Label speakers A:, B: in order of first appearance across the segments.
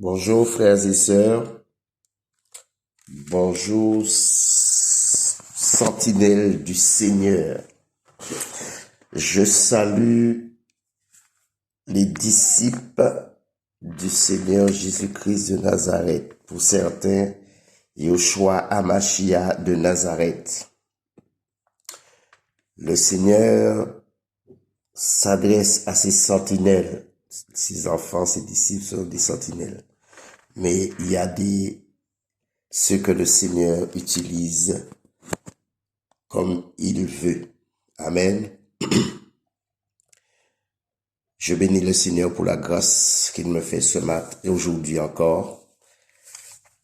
A: Bonjour frères et sœurs, bonjour sentinelles du Seigneur. Je salue les disciples du Seigneur Jésus-Christ de Nazareth. Pour certains, Yoshua Amashia de Nazareth. Le Seigneur s'adresse à ses sentinelles. Ses enfants, ses disciples sont des sentinelles. Mais il y a ceux que le Seigneur utilise comme il veut. Amen. Je bénis le Seigneur pour la grâce qu'il me fait ce matin et aujourd'hui encore.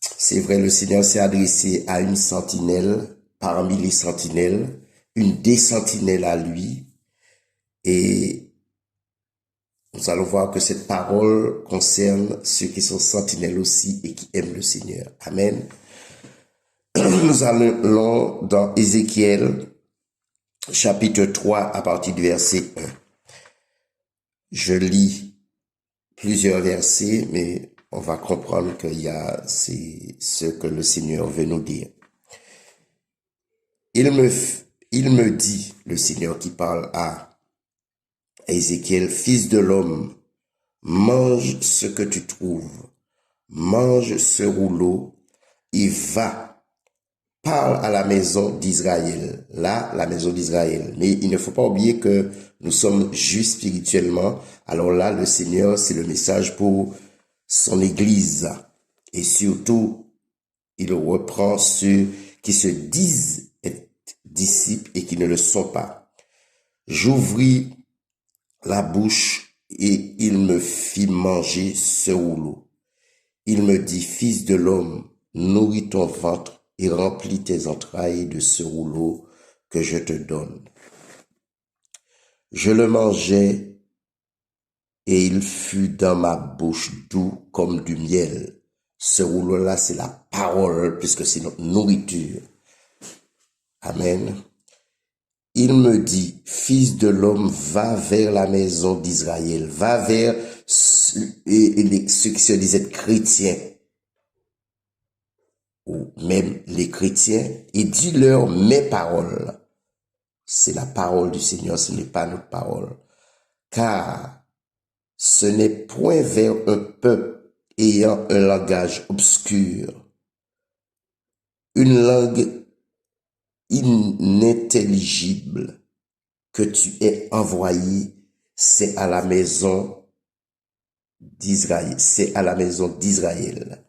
A: C'est vrai, le Seigneur s'est adressé à une sentinelle parmi les sentinelles, une des sentinelles à lui. Et nous allons voir que cette parole concerne ceux qui sont sentinelles aussi et qui aiment le Seigneur. Amen. Nous allons dans Ézéchiel, chapitre 3, à partir du verset 1. Je lis plusieurs versets, mais on va comprendre c'est ce que le Seigneur veut nous dire. Il me dit, le Seigneur qui parle à Ézéchiel, fils de l'homme, mange ce que tu trouves, mange ce rouleau et va. Parle à la maison d'Israël. Là, la maison d'Israël. Mais il ne faut pas oublier que nous sommes justes spirituellement. Alors là, le Seigneur, c'est le message pour son Église. Et surtout, il reprend ceux qui se disent être disciples et qui ne le sont pas. J'ouvris la bouche et il me fit manger ce rouleau. Il me dit, fils de l'homme, nourris ton ventre et remplis tes entrailles de ce rouleau que je te donne. Je le mangeai et il fut dans ma bouche doux comme du miel. Ce rouleau-là, c'est la parole puisque c'est notre nourriture. Amen. Il me dit, fils de l'homme, va vers la maison d'Israël, va vers ceux qui se disent être chrétiens, ou même les chrétiens, et dis-leur mes paroles. C'est la parole du Seigneur, ce n'est pas notre parole. Car ce n'est point vers un peuple ayant un langage obscur, une langue inintelligible que tu es envoyé, c'est à la maison d'Israël. C'est à la maison d'Israël.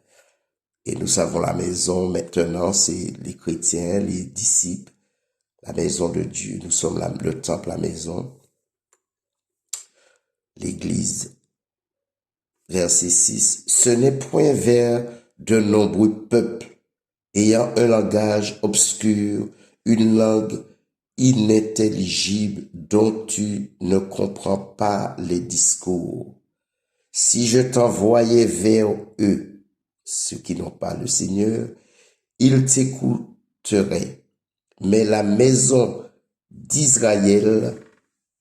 A: Et nous savons la maison maintenant, c'est les chrétiens, les disciples, la maison de Dieu. Nous sommes le temple, la maison, l'église. Verset 6. Ce n'est point vers de nombreux peuples ayant un langage obscur, une langue inintelligible dont tu ne comprends pas les discours. Si je t'envoyais vers eux, ceux qui n'ont pas le Seigneur, ils t'écouteraient. Mais la maison d'Israël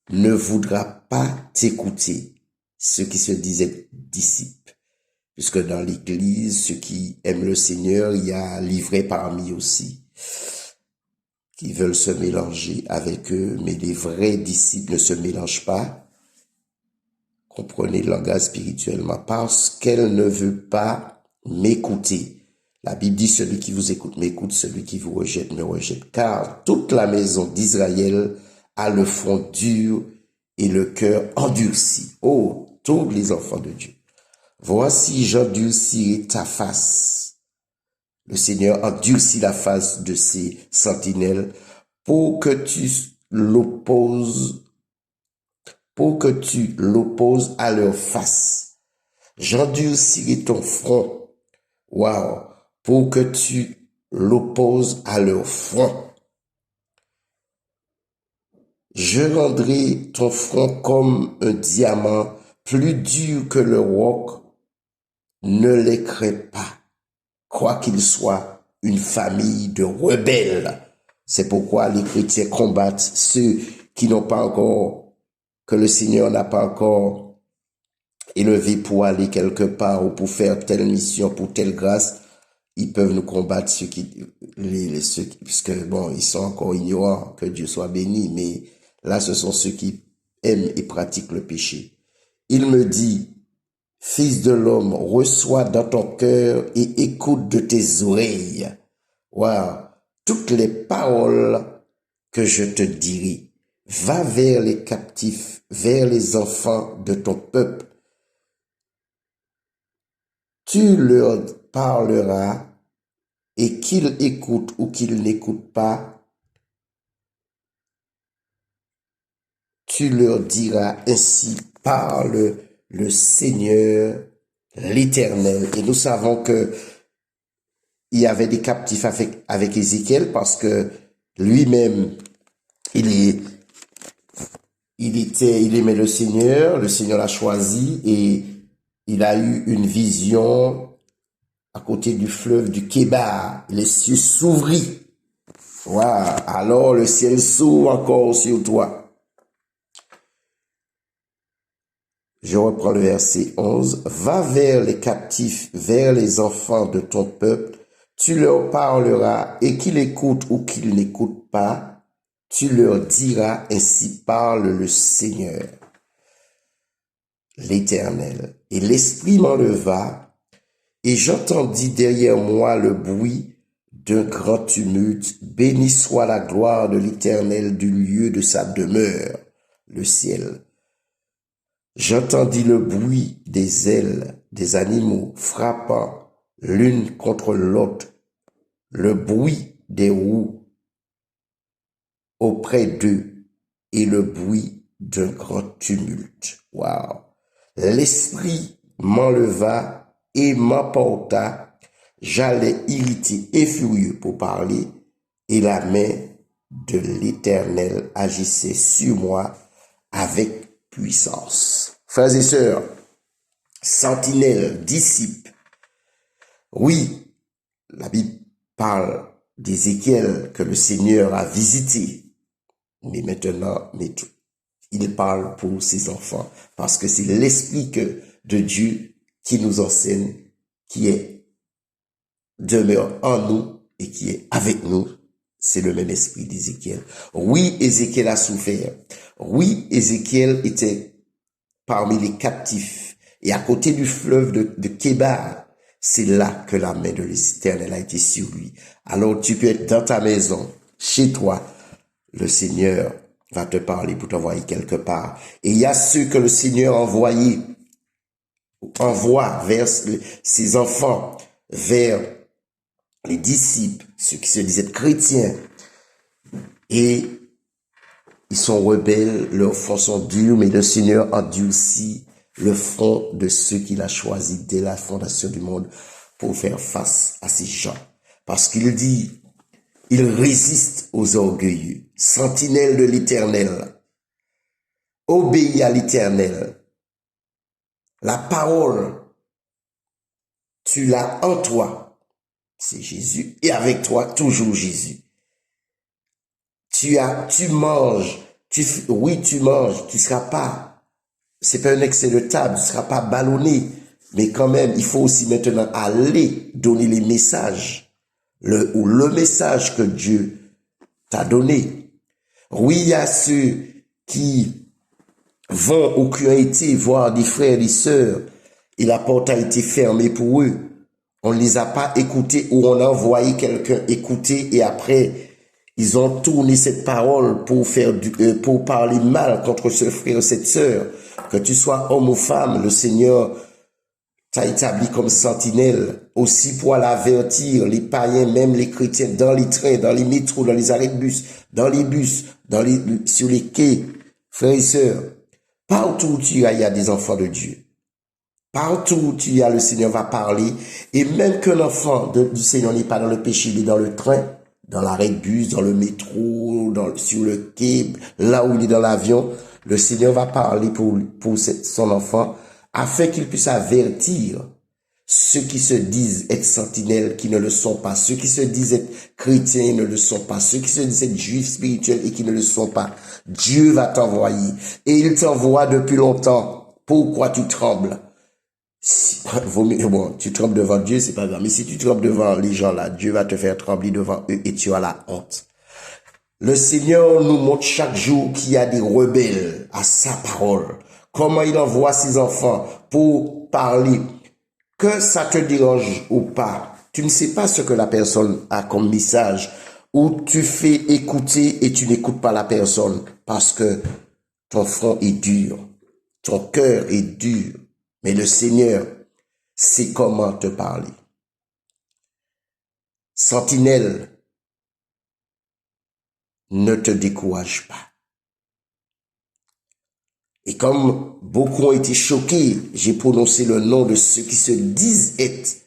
A: ne voudra pas t'écouter, ceux qui se disaient disciples. Puisque dans l'église, ceux qui aiment le Seigneur, il y a livrés parmi aussi, qui veulent se mélanger avec eux, mais les vrais disciples ne se mélangent pas. Comprenez le langage spirituellement, parce qu'elle ne veut pas m'écouter. La Bible dit, celui qui vous écoute m'écoute, celui qui vous rejette me rejette. Car toute la maison d'Israël a le front dur et le cœur endurci. Oh, tous les enfants de Dieu. Voici, j'endurcirai ta face. Le Seigneur endurcit la face de ses sentinelles pour que tu l'opposes à leur face. J'endurcirai ton front. Wow. Pour que tu l'opposes à leur front. Je rendrai ton front comme un diamant plus dur que le roc. Ne les crains pas, quoiqu'ils soient une famille de rebelles. C'est pourquoi les chrétiens combattent ceux qui n'ont pas encore, que le Seigneur n'a pas encore élevés pour aller quelque part ou pour faire telle mission, pour telle grâce, ils peuvent nous combattre puisque bon, ils sont encore ignorants, que Dieu soit béni, mais là, ce sont ceux qui aiment et pratiquent le péché. Il me dit, Fils de l'homme, reçois dans ton cœur et écoute de tes oreilles. Wow. Toutes les paroles que je te dirai. Va vers les captifs, vers les enfants de ton peuple. Tu leur parleras et qu'ils écoutent ou qu'ils n'écoutent pas, tu leur diras, ainsi parle le Seigneur, l'Éternel. Et nous savons que il y avait des captifs avec Ézéchiel parce que lui-même, il aimait le Seigneur l'a choisi et il a eu une vision à côté du fleuve du Kébar. Les cieux s'ouvrirent. Wow. Alors le ciel s'ouvre encore sur toi. Je reprends le verset 11. Va vers les captifs, vers les enfants de ton peuple. Tu leur parleras et qu'ils écoutent ou qu'ils n'écoutent pas. Tu leur diras, ainsi parle le Seigneur, l'Éternel. Et l'Esprit m'enleva et j'entendis derrière moi le bruit d'un grand tumulte. Béni soit la gloire de l'Éternel du lieu de sa demeure, le ciel. J'entendis le bruit des ailes des animaux frappant l'une contre l'autre, le bruit des roues auprès d'eux et le bruit d'un grand tumulte. Wow. L'Esprit m'enleva et m'emporta. J'allais irrité et furieux pour parler et la main de l'Éternel agissait sur moi avec puissance. Frères et sœurs, sentinelles, disciples, oui, la Bible parle d'Ézéchiel que le Seigneur a visité, mais maintenant, il parle pour ses enfants, parce que c'est l'Esprit de Dieu qui nous enseigne, qui demeure en nous et qui est avec nous. C'est le même esprit d'Ézéchiel. Oui, Ézéchiel a souffert. Oui, Ézéchiel était parmi les captifs. Et à côté du fleuve de Kébar, c'est là que la main de l'Éternel a été sur lui. Alors tu peux être dans ta maison, chez toi. Le Seigneur va te parler pour t'envoyer quelque part. Et il y a ceux que le Seigneur envoie vers ses enfants, vers les disciples, ceux qui se disaient chrétiens, et ils sont rebelles, leurs fronts sont durs, mais le Seigneur endurcit le front de ceux qu'il a choisis dès la fondation du monde pour faire face à ces gens. Parce qu'il dit, il résiste aux orgueilleux, sentinelle de l'Éternel, obéis à l'Éternel. La parole, tu l'as en toi. C'est Jésus. Et avec toi, toujours Jésus. Tu manges. Oui, tu manges. Tu seras pas, c'est pas un excès de table. Tu seras pas ballonné. Mais quand même, il faut aussi maintenant aller donner les messages. Le message que Dieu t'a donné. Oui, il y a ceux qui vont ou qui ont été voir des frères et des sœurs et la porte a été fermée pour eux. On ne les a pas écoutés ou on a envoyé quelqu'un écouter et après, ils ont tourné cette parole pour parler mal contre ce frère ou cette sœur. Que tu sois homme ou femme, le Seigneur t'a établi comme sentinelle aussi pour aller avertir les païens, même les chrétiens, dans les trains, dans les métros, dans les arrêts de bus, dans les bus, sur les quais. Frères et sœurs, partout où tu as, il y a des enfants de Dieu. Partout où tu as, le Seigneur va parler. Et même qu'un enfant du Seigneur n'est pas dans le péché, il est dans le train, dans l'arrêt de bus, dans le métro, sur le quai, là où il est dans l'avion, le Seigneur va parler pour son enfant afin qu'il puisse avertir ceux qui se disent être sentinelles qui ne le sont pas, ceux qui se disent être chrétiens et ne le sont pas, ceux qui se disent être juifs spirituels et qui ne le sont pas. Dieu va t'envoyer et il t'envoie depuis longtemps. Pourquoi tu trembles? Bon, tu trembles devant Dieu, c'est pas grave. Mais si tu trembles devant les gens là, Dieu va te faire trembler devant eux et tu as la honte. Le Seigneur nous montre chaque jour qu'il y a des rebelles à sa parole. Comment il envoie ses enfants pour parler. Que ça te dérange ou pas, tu ne sais pas ce que la personne a comme message, ou tu fais écouter et tu n'écoutes pas la personne parce que ton front est dur, ton cœur est dur. Mais le Seigneur sait comment te parler. Sentinelle, ne te décourage pas. Et comme beaucoup ont été choqués, j'ai prononcé le nom de ceux qui se disent être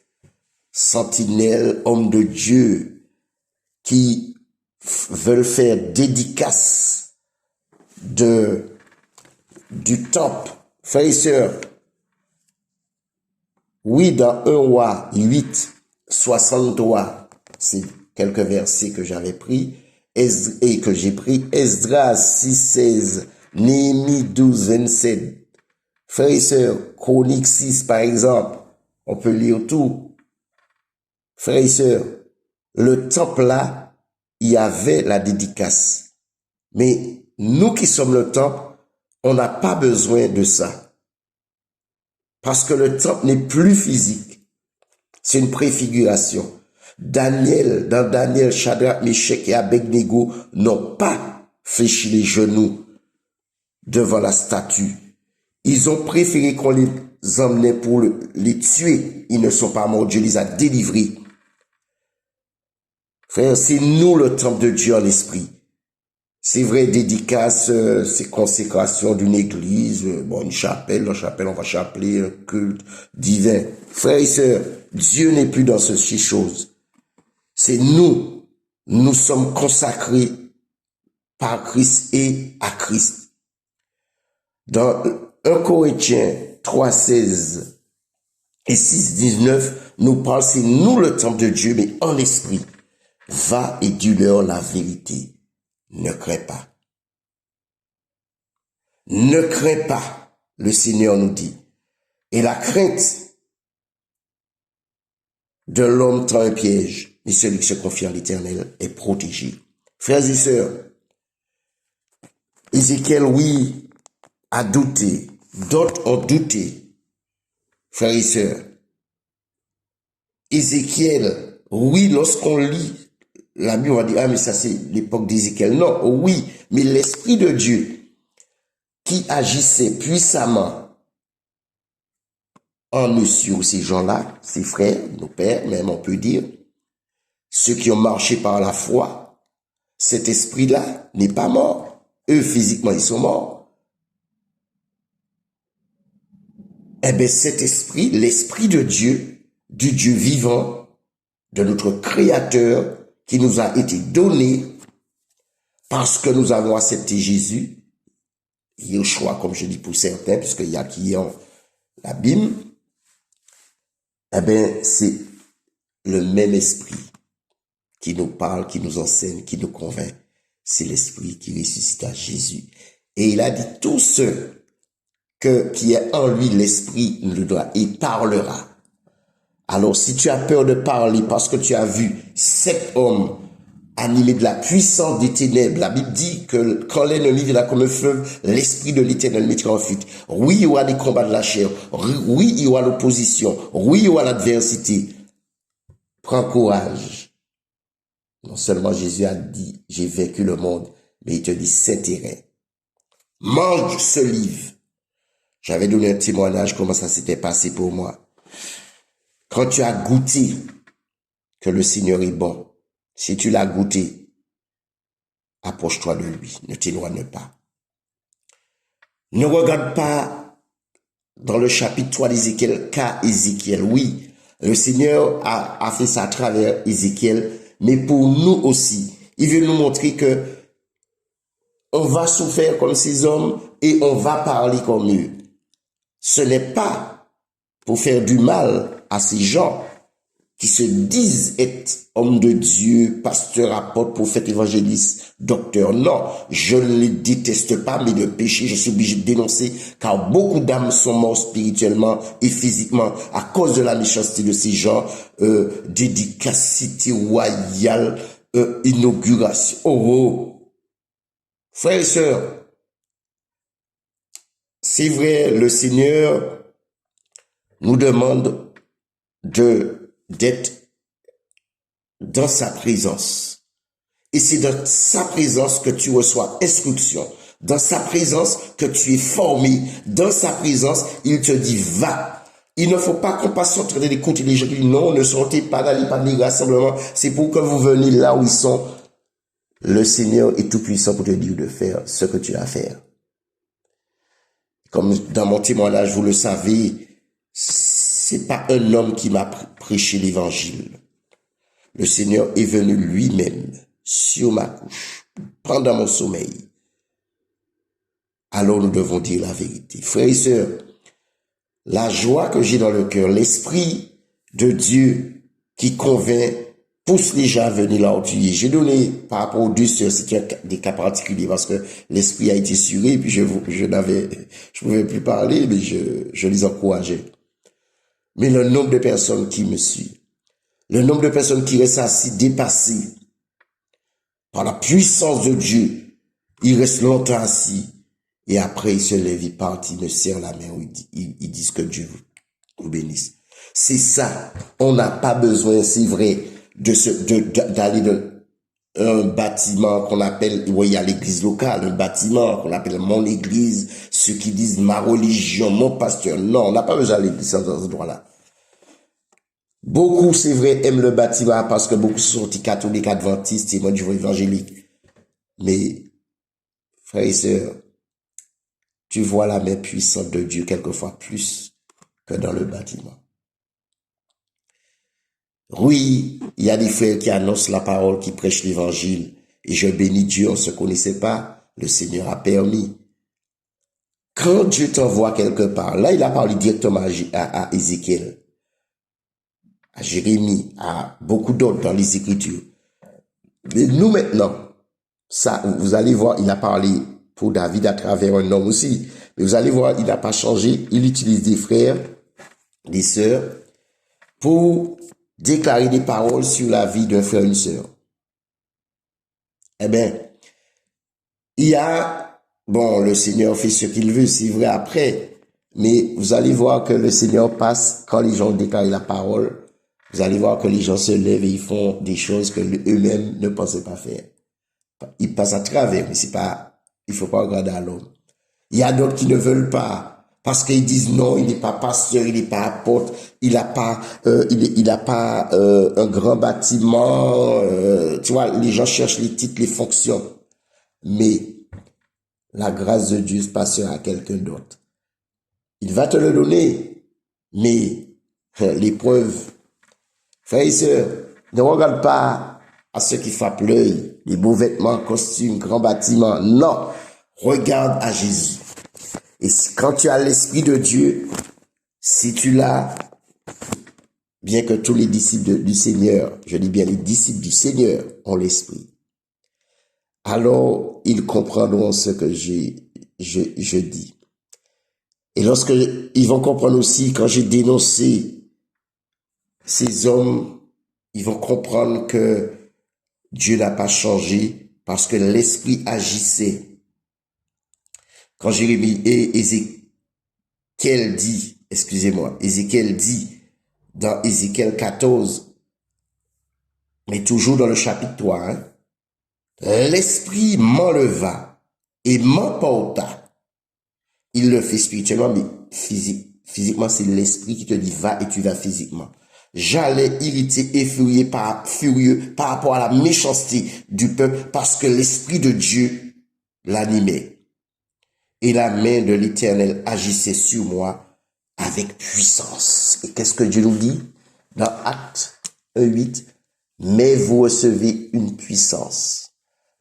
A: sentinelles, hommes de Dieu, qui veulent faire dédicace du temple. Frères et sœurs, oui, dans 1 roi 8, 63, c'est quelques versets que j'avais pris, et que j'ai pris, Esdras 6, 16, Néhémie 12, 27, frères et sœurs, Chronique 6 par exemple, on peut lire tout. Frères et sœurs, le temple là, il y avait la dédicace. Mais nous qui sommes le temple, on n'a pas besoin de ça. Parce que le temple n'est plus physique. C'est une préfiguration. Dans Daniel, Shadrach, Meshach et Abednego n'ont pas fléchi les genoux devant la statue. Ils ont préféré qu'on les emmenait pour les tuer. Ils ne sont pas morts. Dieu les a délivrés. Frère, c'est nous le temple de Dieu en esprit. C'est vrai, dédicace, c'est consécration d'une église, bon, une chapelle, on va chapeler un culte divin. Frères et sœurs, Dieu n'est plus dans ces choses. C'est nous. Nous sommes consacrés par Christ et à Christ. Dans 1 Corinthiens 3, 16 et 6, 19, nous parle, c'est nous le temple de Dieu, mais en esprit. Va et dis-leur la vérité. Ne crains pas. Ne crains pas, le Seigneur nous dit. Et la crainte de l'homme tend un piège, mais celui qui se confie en l'Éternel est protégé. Frères et sœurs, Ézéchiel, oui, a douté. D'autres ont douté. Frères et sœurs, Ézéchiel, oui, lorsqu'on lit la Bible, on va dire, ah, mais ça c'est l'époque d'Ézéchiel. Non, oui, mais l'Esprit de Dieu qui agissait puissamment en eux sur ces gens-là, ces frères, nos pères, même on peut dire, ceux qui ont marché par la foi, cet esprit-là n'est pas mort. Eux, physiquement, ils sont morts. Eh bien, cet esprit, l'esprit de Dieu, du Dieu vivant, de notre Créateur, qui nous a été donné parce que nous avons accepté Jésus, Yeshua, comme je dis pour certains, puisqu'il y a qui ont la Bible, eh bien, c'est le même esprit qui nous parle, qui nous enseigne, qui nous convainc. C'est l'esprit qui ressuscita Jésus. Et il a dit, tous ceux qui est en lui, l'esprit le doit, il parlera. Alors, si tu as peur de parler parce que tu as vu 7 hommes animés de la puissance des ténèbres, la Bible dit que quand l'ennemi viendra comme un fleuve, l'esprit de l'Éternel mettra en fuite. Oui, il y aura des combats de la chair. Oui, il y aura l'opposition. Oui, il y aura l'adversité. Prends courage. Non seulement Jésus a dit, j'ai vaincu le monde, mais il te dit, s'intéresse. Mange ce livre. J'avais donné un témoignage, comment ça s'était passé pour moi. Quand tu as goûté que le Seigneur est bon, si tu l'as goûté, approche-toi de lui, ne t'éloigne pas. Ne regarde pas dans le chapitre 3 d'Ézéchiel qu'à Ézéchiel. Oui, le Seigneur a fait ça à travers Ézéchiel, mais pour nous aussi. Il veut nous montrer que on va souffrir comme ces hommes et on va parler comme eux. Ce n'est pas pour faire du mal à ces gens, qui se disent être hommes de Dieu, pasteurs, apôtres, prophètes, évangélistes, docteurs. Non, je ne les déteste pas, mais le péché, je suis obligé de dénoncer, car beaucoup d'âmes sont mortes spirituellement et physiquement à cause de la méchanceté de ces gens, dédicacité royale, inauguration. Oh, frères et sœurs, c'est vrai, le Seigneur nous demande d'être dans sa présence. Et c'est dans sa présence que tu reçois instruction. Dans sa présence que tu es formé. Dans sa présence, il te dit va. Il ne faut pas qu'on passe en train d'écouter les gens qui disent non, ne sortez pas, n'allez pas des rassemblements. C'est pour que vous veniez là où ils sont. Le Seigneur est tout puissant pour te dire de faire ce que tu as à faire. Comme dans mon témoignage, vous le savez, c'est pas un homme qui m'a prêché l'évangile. Le Seigneur est venu lui-même sur ma couche, pendant mon sommeil. Alors nous devons dire la vérité. Frères et sœurs, la joie que j'ai dans le cœur, l'esprit de Dieu qui convainc, pousse les gens à venir là où tu es. J'ai donné par rapport aux deux sœurs, c'est des cas particuliers parce que l'esprit a été suré, puis je pouvais plus parler, mais je les encourageais. Mais le nombre de personnes qui me suivent, le nombre de personnes qui restent assis, dépassées par la puissance de Dieu, ils restent longtemps assis et après ils se lèvent, ils partent, ils me serrent la main, ils disent que Dieu vous bénisse. C'est ça. On n'a pas besoin, c'est vrai, d'aller dans un bâtiment qu'on appelle, il y a l'église locale, un bâtiment qu'on appelle mon église, ceux qui disent ma religion, mon pasteur. Non, on n'a pas besoin d'aller dans ce endroit-là. Beaucoup, c'est vrai, aiment le bâtiment parce que beaucoup sont catholiques, adventistes, et moi du évangélique. Mais, frères et sœurs, tu vois la main puissante de Dieu quelquefois plus que dans le bâtiment. Oui, il y a des frères qui annoncent la parole, qui prêchent l'évangile, et je bénis Dieu, on ne se connaissait pas, le Seigneur a permis. Quand Dieu t'envoie quelque part, là il a parlé directement à Ézéchiel, à Jérémie, à beaucoup d'autres dans les Écritures. Mais nous maintenant, ça, vous allez voir, il a parlé pour David à travers un homme aussi. Mais vous allez voir, il n'a pas changé. Il utilise des frères, des sœurs, pour déclarer des paroles sur la vie d'un frère et une sœur. Eh bien, il y a, bon, le Seigneur fait ce qu'il veut, c'est vrai après. Mais vous allez voir que le Seigneur passe, quand les gens déclarent la parole, vous allez voir que les gens se lèvent et ils font des choses que eux-mêmes ne pensaient pas faire. Ils passent à travers, mais c'est pas, il faut pas regarder à l'homme. Il y a d'autres qui ne veulent pas, parce qu'ils disent non, il n'est pas pasteur, il n'est pas apôtre, il n'a pas, il a pas un grand bâtiment. Tu vois, les gens cherchent les titres, les fonctions. Mais la grâce de Dieu passera à quelqu'un d'autre. Il va te le donner, mais l'épreuve, frères et sœurs, ne regarde pas à ceux qui frappent l'œil, les beaux vêtements, costumes, grands bâtiments. Non, regarde à Jésus. Et quand tu as l'Esprit de Dieu, si tu l'as, bien que tous les disciples du Seigneur, je dis bien les disciples du Seigneur ont l'Esprit, alors ils comprendront ce que je dis. Et lorsque ils vont comprendre aussi, quand j'ai dénoncé ces hommes, ils vont comprendre que Dieu n'a pas changé parce que l'Esprit agissait. Quand Jérémie et Ézéchiel dit, Ézéchiel dit dans Ézéchiel 14, mais toujours dans le chapitre 3, hein, l'Esprit m'enleva et m'emporta. Il le fait spirituellement, mais physiquement, c'est l'Esprit qui te dit va et tu vas physiquement. J'allais irrité et furieux par rapport à la méchanceté du peuple parce que l'Esprit de Dieu l'animait. Et la main de l'Éternel agissait sur moi avec puissance. Et qu'est-ce que Dieu nous dit dans Actes 1:8? Mais vous recevez une puissance.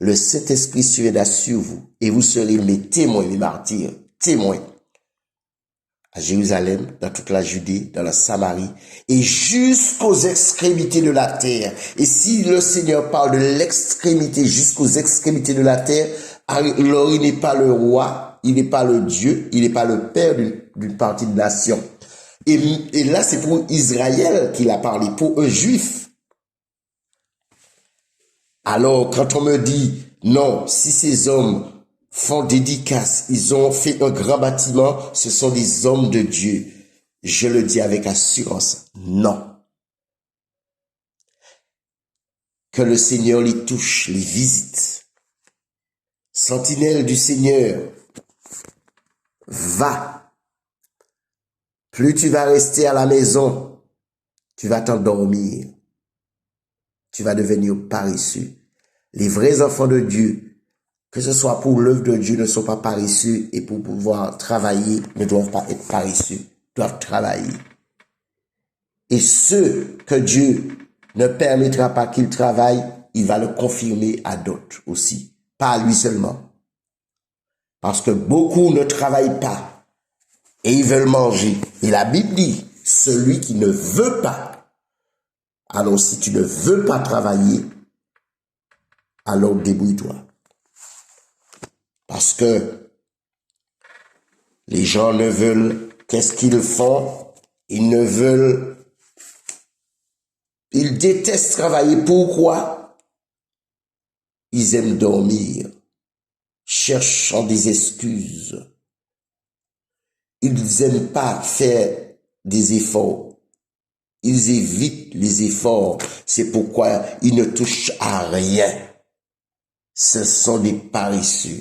A: Le Saint-Esprit surviendra sur vous et vous serez mes témoins, mes martyrs, témoins. à Jérusalem, dans toute la Judée, dans la Samarie, et jusqu'aux extrémités de la terre. Et si le Seigneur parle de l'extrémité jusqu'aux extrémités de la terre, alors il n'est pas le roi, il n'est pas le Dieu, il n'est pas le père d'une partie de nation. Et là, c'est pour Israël qu'il a parlé, pour un juif. Alors, quand on me dit, non, si ces hommes font dédicace, ils ont fait un grand bâtiment, ce sont des hommes de Dieu. Je le dis avec assurance, non. Que le Seigneur les touche, les visite. Sentinelle du Seigneur, va. Plus tu vas rester à la maison, tu vas t'endormir. Tu vas devenir paresseux. Les vrais enfants de Dieu, que ce soit pour l'œuvre de Dieu, ne sont pas paresseux et pour pouvoir travailler, ne doivent pas être paresseux, doivent travailler. Et ceux que Dieu ne permettra pas qu'ils travaillent, il va le confirmer à d'autres aussi, pas à lui seulement. Parce que beaucoup ne travaillent pas et ils veulent manger. Et la Bible dit, celui qui ne veut pas, alors si tu ne veux pas travailler, alors débrouille-toi. Parce que les gens ne veulent, qu'est-ce qu'ils font? Ils détestent travailler. Pourquoi? Ils aiment dormir, cherchant des excuses. Ils n'aiment pas faire des efforts. Ils évitent les efforts. C'est pourquoi ils ne touchent à rien. Ce sont des paresseux.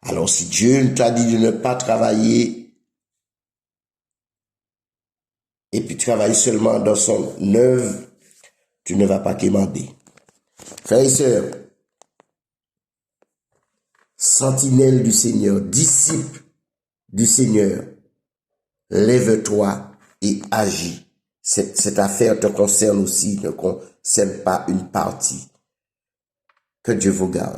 A: Alors si Dieu t'a dit de ne pas travailler et puis travailler seulement dans son œuvre, tu ne vas pas quémander. Frères et sœurs, sentinelle du Seigneur, disciple du Seigneur, lève-toi et agis. Cette affaire te concerne aussi, ne concerne pas une partie. Que Dieu vous garde.